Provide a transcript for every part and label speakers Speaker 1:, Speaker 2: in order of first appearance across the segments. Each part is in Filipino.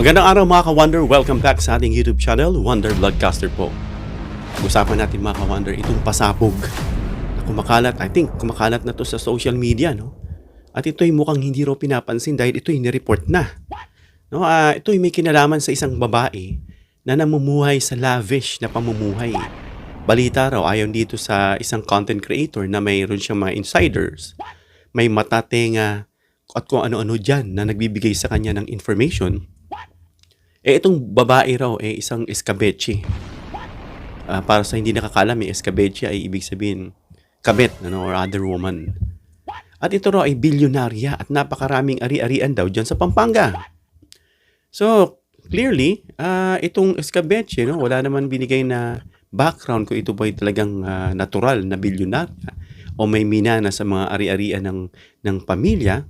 Speaker 1: Magandang araw mga ka-Wonder. Welcome back sa ating YouTube channel, Wonder Vlogcaster po. Pag-usapan natin mga ka-Wonder itong pasabog na kumakalat. I think kumakalat na to sa social media, no? At ito'y mukhang hindi raw pinapansin dahil ito'y nireport na. No? Ito'y may kinalaman sa isang babae na namumuhay sa lavish na pamumuhay. Balita raw ayon dito sa isang content creator na mayroon siyang mga insiders. May mata, tenga, at kung ano-ano dyan na nagbibigay sa kanya ng information. Itong babae raw isang escabeche. Para sa hindi nakakalam, escabeche ay ibig sabihin kabet, or other woman. At ito raw ay bilyonarya at napakaraming ari-arian daw dyan sa Pampanga. So, clearly, itong escabeche, wala naman binigay na background kung ito ba ay talagang natural na bilyonarya o may minana sa mga ari-arian ng pamilya.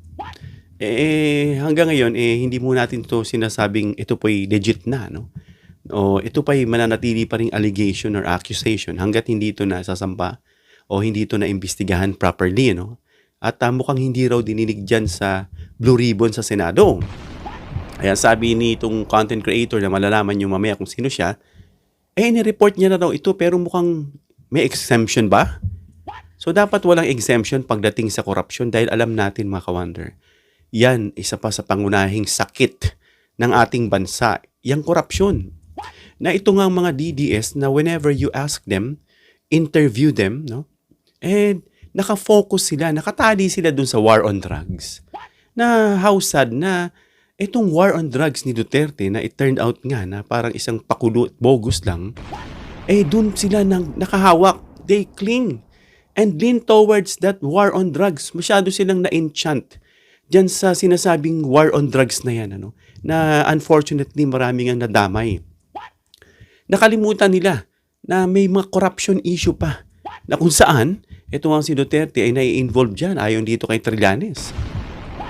Speaker 1: Hanggang ngayon, hindi mo natin to sinasabing ito po'y legit na, no? O ito pa'y mananatili pa ring allegation or accusation hanggat hindi ito nasasampa o hindi ito naimbestigahan properly, no? At mukhang hindi raw dininig dyan sa Blue Ribbon sa Senado. Kaya sabi ni itong content creator na malalaman nyo mamaya kung sino siya, ni-report niya na raw ito pero mukhang may exemption ba? So dapat walang exemption pagdating sa korupsyon dahil alam natin mga ka-Wonder. Yan, isa pa sa pangunahing sakit ng ating bansa, yung korupsyon. Na ito nga mga DDS na whenever you ask them, interview them, nakafocus sila, nakatali sila dun sa war on drugs. Na how sad na itong war on drugs ni Duterte na it turned out nga na parang isang pakulo, bogus lang, dun sila nakahawak, they cling and lean towards that war on drugs. Masyado silang na-enchant diyan sa sinasabing war on drugs na yan, na unfortunately maraming ang nadamay. Nakalimutan nila na may mga corruption issue pa, na kung saan, ito nga si Duterte ay nai-involve dyan, ayon dito kay Trillanes.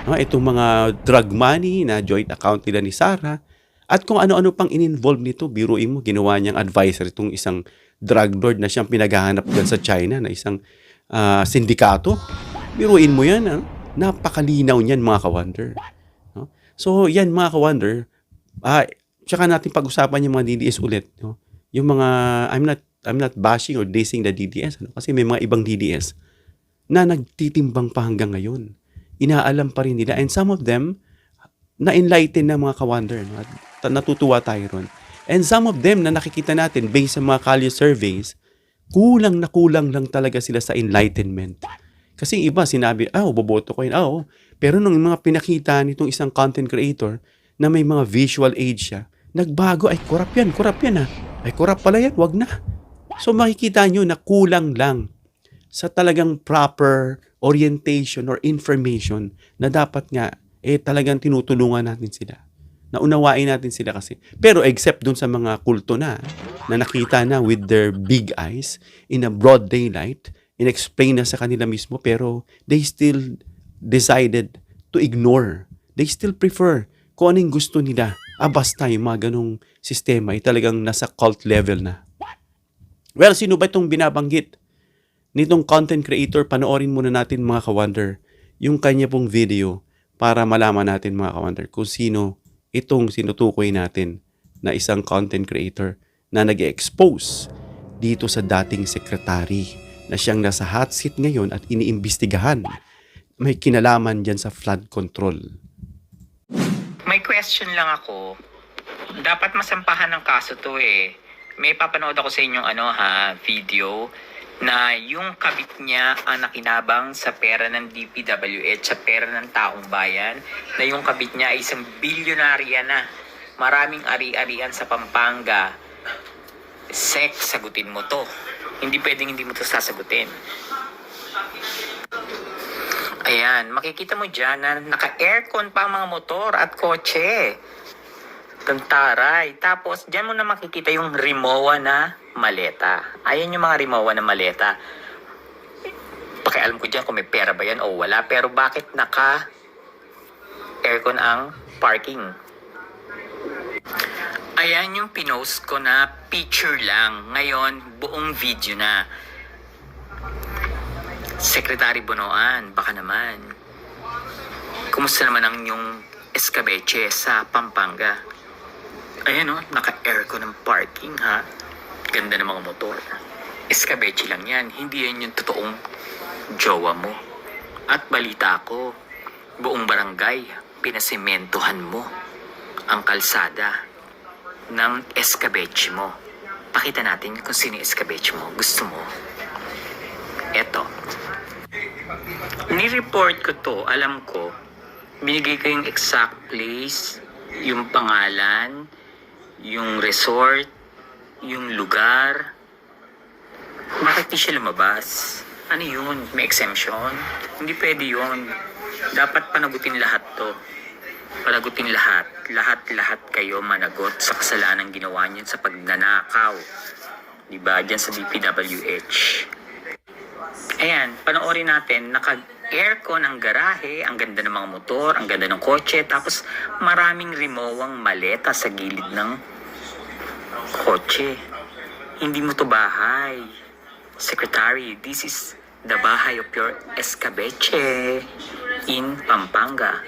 Speaker 1: Itong mga drug money na joint account nila ni Sara, at kung ano-ano pang in-involve nito, biruin mo, ginawa niyang advisor itong isang drug lord na siyang pinaghahanap dyan sa China, na isang sindikato. Biruin mo yan, napakalinaw niyan mga ka-Wonder. So yan mga ka-Wonder, tsaka natin pag-usapan yung mga DDS ulit. Yung mga, I'm not bashing or dissing the DDS. Kasi may mga ibang DDS na nagtitimbang pa hanggang ngayon. Inaalam pa rin nila. And some of them, na-enlighten na mga ka-Wonder. Natutuwa tayo ron. And some of them na nakikita natin based sa mga Kalye surveys, kulang na kulang lang talaga sila sa enlightenment. Kasi iba sinabi, boboto ko yun. Pero nung mga pinakita nitong isang content creator na may mga visual aid siya, nagbago, corrupt yan corrupt pala yan, wag na. So makikita nyo na kulang lang sa talagang proper orientation or information na dapat nga, talagang tinutulungan natin sila. Naunawain natin sila kasi. Pero except dun sa mga kulto na nakita na with their big eyes in a broad daylight, in-explain na sa kanila mismo, pero they still decided to ignore. They still prefer kung anong gusto nila. Basta yung mga ganong sistema ay talagang nasa cult level na. Well, sino ba itong binabanggit nitong content creator? Panoorin muna natin mga ka-Wonder yung kanya pong video para malaman natin mga ka-Wonder kung sino itong sinutukoy natin na isang content creator na nag-expose dito sa dating sekretary na siyang nasa hot seat ngayon at iniimbestigahan. May kinalaman dyan sa flood control.
Speaker 2: May question lang ako. Dapat masampahan ng kaso to May papanood ako sa inyong video na yung kabit niya ang nakinabang sa pera ng DPWH, sa pera ng taong bayan, na yung kabit niya ay isang bilyonarya na. Maraming ari-arian sa Pampanga. Sex, sagutin mo to. Hindi pwedeng hindi mo ito sasagutin. Ayan, makikita mo dyan na naka-aircon pa ang mga motor at kotse. Tantaray. Tapos, dyan mo na makikita yung Rimowa na maleta. Ayan yung mga Rimowa na maleta. Pakialam ko dyan kung may pera ba yan o wala. Pero bakit naka-aircon ang parking? Ayan yung pinost ko na picture lang. Ngayon, buong video na. Secretary Bonoan, baka naman. Kumusta naman ang yung escabeche sa Pampanga? Ayan o, naka-aircon ng parking ha. Ganda ng mga motor. Escabeche lang yan, hindi yan yung totoong jowa mo. At balita ko, buong barangay, pinasimentohan mo ang kalsada ng escabeche mo. Pakita natin kung sino yung escabeche mo. Gusto mo? Eto. Ni-report ko to, alam ko, binigay ko yung exact place, yung pangalan, yung resort, yung lugar. Bakit di siya lumabas? Ano yun? May exemption? Hindi pwede yun. Dapat panagutin lahat to. Panagutin lahat. Lahat kayo managot sa kasalanan ginawa niyo sa pagnanakaw. Diba? Diyan sa DPWH. Ayan, panoorin natin, naka-aircon ang garahe, ang ganda ng mga motor, ang ganda ng kotse, tapos maraming rimowang maleta sa gilid ng kotse. Hindi mo to bahay. Secretary, this is the bahay of your escabeche in Pampanga.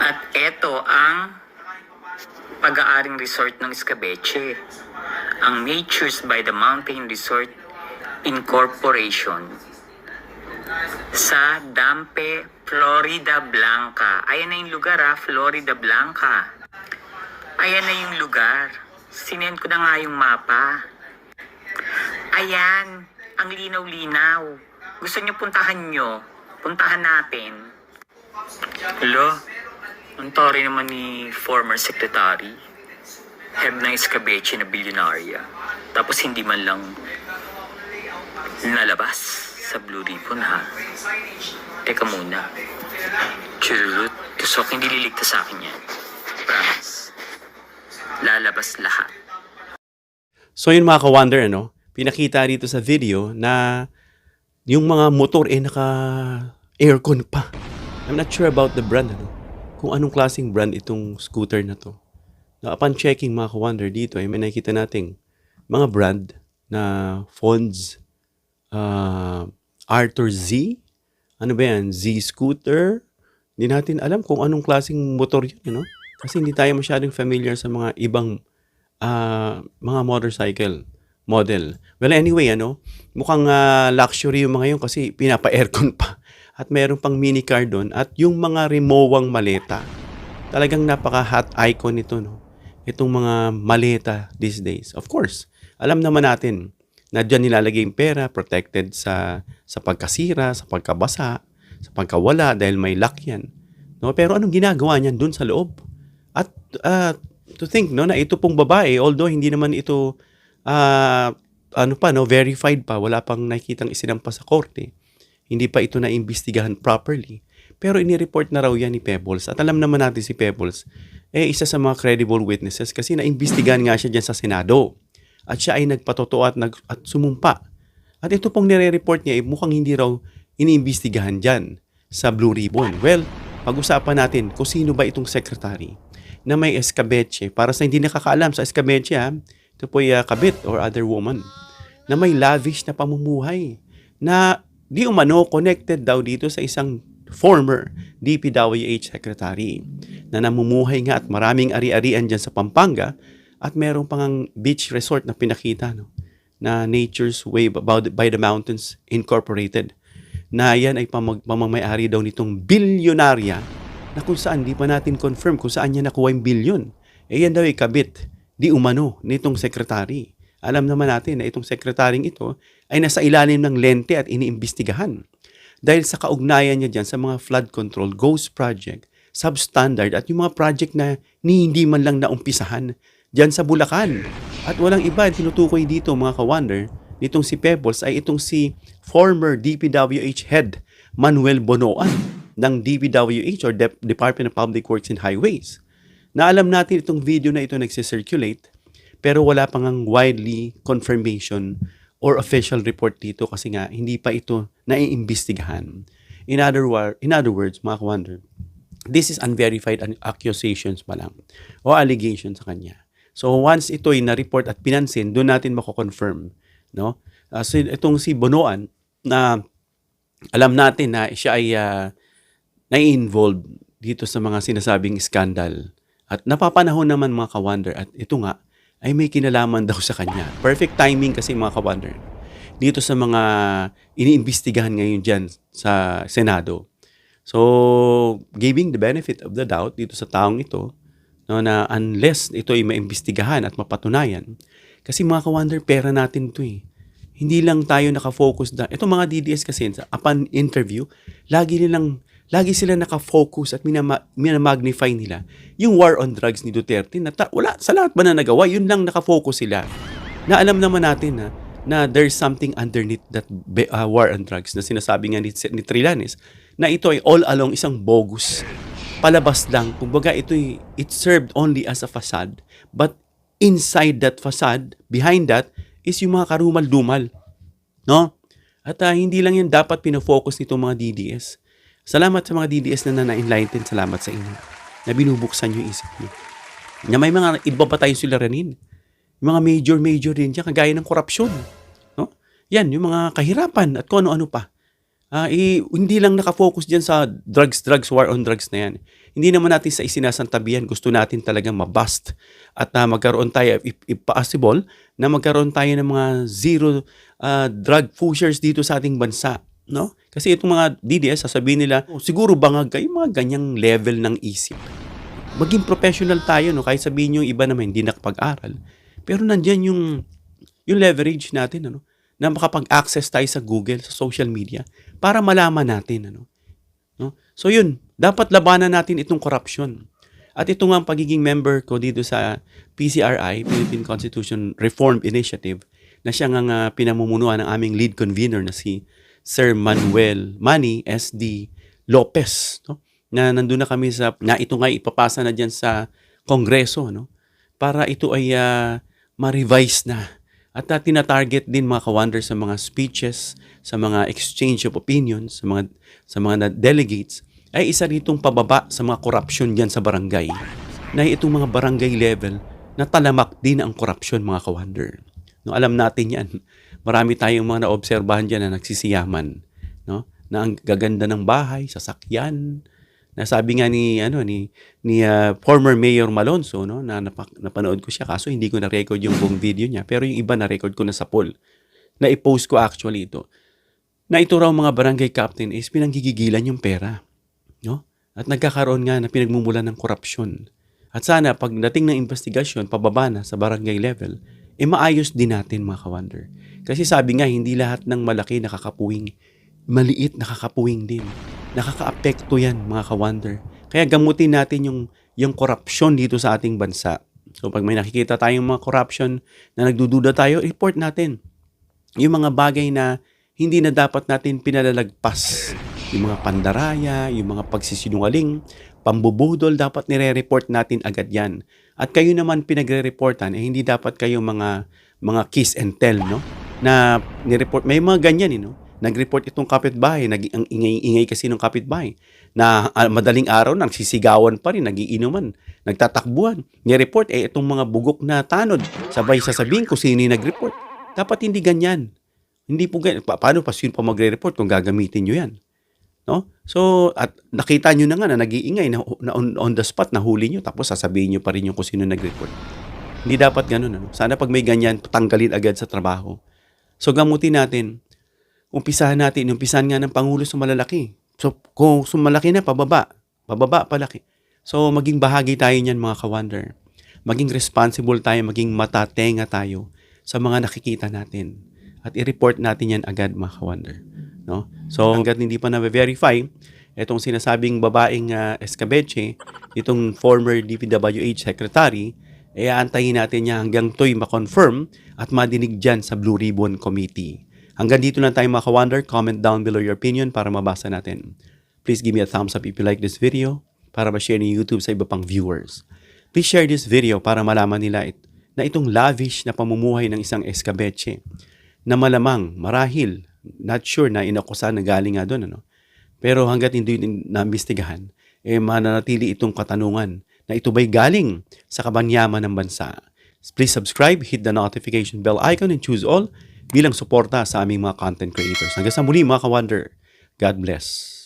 Speaker 2: At eto ang pag-aaring resort ng escabeche. Ang Natures by the Mountain Resort Incorporation sa Dampe, Florida Blanca. Ayan na yung lugar Florida Blanca. Ayan na yung lugar. Sinend ko na nga yung mapa. Ayan, ang linaw-linaw. Gusto nyo puntahan nyo? Puntahan natin. Hello? Ang tori naman ni former secretary. Head ng escabeche na bilyonarya. Tapos hindi man lang nalabas sa Blue Ribbon ha. Teka muna. Churut. So, hindi liligtas sa akin yan. Promise. Lalabas lahat.
Speaker 1: So yun mga ka-wonder, pinakita dito sa video na yung mga motor naka-aircon pa. I'm not sure about the brand, kung anong klaseng brand itong scooter na to. Na upon checking mga ka-wonder dito, may nakita nating mga brand na Fonz, Arthur Z, ano ba yan, Z scooter. Hindi natin alam kung anong klaseng motor yun, kasi hindi tayo masyadong familiar sa mga ibang mga motorcycle model. Well, anyway, mukhang luxury yung mga yun kasi pinapa-aircon pa. At meron pang mini car doon. At yung mga remowang maleta. Talagang napaka-hot icon nito, Itong mga maleta these days. Of course, alam naman natin na dyan nilalagay yung pera, protected sa pagkasira, sa pagkabasa, sa pagkawala dahil may lock yan. Pero anong ginagawa niyan doon sa loob? At to think na ito pong babae, although hindi naman ito verified pa, wala pang nakikitang isinampa sa korte. Hindi pa ito naimbestigahan properly. Pero inireport na raw yan ni Pebbles. At alam naman natin si Pebbles, isa sa mga credible witnesses kasi naimbestigahan nga siya dyan sa Senado. At siya ay nagpatotoo at sumumpa. At ito pong nire-report niya, mukhang hindi raw iniimbestigahan dyan sa Blue Ribbon. Well, pag-usapan natin kung sino ba itong secretary na may escabeche. Para sa hindi nakakaalam sa escabeche, ito po ay kabit or other woman na may lavish na pamumuhay na di umano connected daw dito sa isang former DPWH secretary na namumuhay nga at maraming ari-arian dyan sa Pampanga at meron pang beach resort na pinakita na Nature's Way by the Mountains Incorporated na yan ay pamamay-ari daw nitong bilyonarya na kung saan di pa natin confirm kung saan niya nakuha yung bilyon. Yan daw ay kabit di umano nitong sekretary. Alam naman natin na itong sekretaryeng ito ay nasa ilalim ng lente at iniimbestigahan. Dahil sa kaugnayan niya dyan sa mga flood control, ghost project, substandard at yung mga project na hindi man lang naumpisahan dyan sa Bulacan. At walang iba tinutukoy dito mga ka-wonder, nitong si Pebbles ay itong si former DPWH head Manuel Bonoan ng DPWH or Department of Public Works and Highways. Na alam natin itong video na ito nagsisirculate pero wala pang ang widely confirmation or official report dito kasi nga hindi pa ito naiimbestigahan. In other words, mga ka-wonder, this is unverified accusations pa lang o allegations sa kanya. So once ito'y na-report at pinansin, doon natin mako-confirm. So itong si Bonoan na alam natin na siya ay nai-involved dito sa mga sinasabing scandal At napapanahon naman mga ka-wonder at ito nga ay may kinalaman daw sa kanya. Perfect timing kasi mga ka-wonder. Dito sa mga iniimbestigahan ngayon dyan sa Senado. So, giving the benefit of the doubt dito sa taong ito, no, na unless ito ay maimbestigahan at mapatunayan, kasi mga ka-wonder, pera natin ito eh. Hindi lang tayo nakafocus na, itong mga DDS kasi, upon interview, lagi sila nakafocus at minamagnify nila yung war on drugs ni Duterte na wala, sa lahat ba na nagawa, yun lang nakafocus sila. Na alam naman natin na there's something underneath that war on drugs na sinasabi nga ni Trillanes, na ito ay all along isang bogus. Palabas lang. Kumbaga it served only as a facade. But inside that facade, behind that, is yung mga karumal-dumal. No? At hindi lang yan dapat pinofocus nitong mga DDS. Salamat sa mga DDS na na-enlighten. Salamat sa inyo. Na binubuksan yung isip niyo. Na may mga iba pa tayong suliranin. Yung mga major din dyan, kagaya ng korupsyon. No? Yan, yung mga kahirapan at kung ano-ano pa. Hindi lang nakafocus dyan sa drugs, war on drugs na yan. Hindi naman natin sa isinasantabihan. Gusto natin talagang mabust at magkaroon tayo, if possible, na magkaroon tayo ng mga zero drug pushers dito sa ating bansa. No? Kasi itong mga DDS, sasabihin nila, siguro bangag kayo mga ganyang level ng isip. Maging professional tayo, no? Kahit sabihin nyo iba naman, hindi nakapag-aral. Pero nandyan yung leverage natin, ano? Na makapag-access tayo sa Google, sa social media, para malaman natin. No? So yun, dapat labanan natin itong corruption. At ito nga ang pagiging member ko dito sa PCRI, Philippine Constitution Reform Initiative, na siya nga pinamumunuan ng aming lead convener na si Sir Manny S.D. Lopez. No? Na nandun na kami na ito nga ipapasa na dyan sa Kongreso, no? Para ito ay ma-revise na. At tina-target din mga ka-wonder sa mga speeches, sa mga exchange of opinions, sa mga delegates, ay isa ritong pababa sa mga korupsyon diyan sa barangay. Na itong mga barangay level na talamak din ang korupsyon mga ka-wonder. No, alam natin yan. Marami tayong mga naobserbahan diyan na nagsisiyaman. No? Na ang gaganda ng bahay, sasakyan. Nasabi nga ni former Mayor Malonzo, no, na napanood ko siya, kaso hindi ko na-record yung buong video niya, pero yung iba na-record ko na sa poll. Na i-post ko actually ito. Na ito raw mga barangay captain is pinanggigigilan yung pera. No? At nagkakaroon nga na pinagmumulan ng korupsyon. At sana pagdating ng investigasyon, pababa na sa barangay level, maayos din natin mga ka-wonder. Kasi sabi nga, hindi lahat ng malaki nakakapuwing. Maliit nakakapuwing din. Nakakaapekto yan mga ka-wonder. Kaya gamutin natin yung korupsyon dito sa ating bansa. So pag may nakikita tayong mga korupsyon na nagdududa tayo, report natin. Yung mga bagay na hindi na dapat natin pinalalagpas. Yung mga pandaraya, yung mga pagsisinungaling, pambubudol, dapat nire-report natin agad yan. At kayo naman pinagre-reportan, hindi dapat kayo mga kiss and tell, no? Na nireport, may mga ganyan, no? Nag-report itong kapitbahay, ang ingay-ingay kasi ng kapitbahay, na madaling araw nagsisigawan pa rin, nagiinuman, nagtatakbuhan. Ni-report, itong mga bugok na tanod, sabay sasabihin kung sino yung nag-report. Dapat hindi ganyan. Hindi po ganyan. Paano pa sino pa magre-report kung gagamitin nyo yan? No? So, at nakita nyo na nga na nag-iingay, na on the spot, nahuli nyo, tapos sasabihin nyo pa rin yung kung sino nag-report. Hindi dapat ganun. Ano? Sana pag may ganyan, tanggalin agad sa trabaho. So, gamutin natin. Umpisahan nga ng Pangulo sa malalaki. So, kung sumalaki na, pababa palaki. So, maging bahagi tayo niyan mga ka-wonder. Maging responsible tayo, maging matatenga tayo sa mga nakikita natin. At i-report natin yan agad mga ka-wonder. No? So, hanggat hindi pa na-verify, itong sinasabing babaeng Escabeche, itong former DPWH secretary, aantayin natin niya hanggang to'y ma-confirm at madinig dyan sa Blue Ribbon Committee. Hanggang dito lang tayo mga ka-wonder. Comment down below your opinion para mabasa natin. Please give me a thumbs up if you like this video para ma-share ni YouTube sa iba pang viewers. Please share this video para malaman nila na itong lavish na pamumuhay ng isang Escabeche na malamang, marahil, not sure na inakusa na galing nga doon. Ano? Pero hanggat hindi na-imbestigahan, mananatili itong katanungan na ito ba'y galing sa kabanyaman ng bansa. Please subscribe, hit the notification bell icon and choose all bilang suporta sa aming mga content creators. Hanggang sa muli mga ka-wonder, God bless.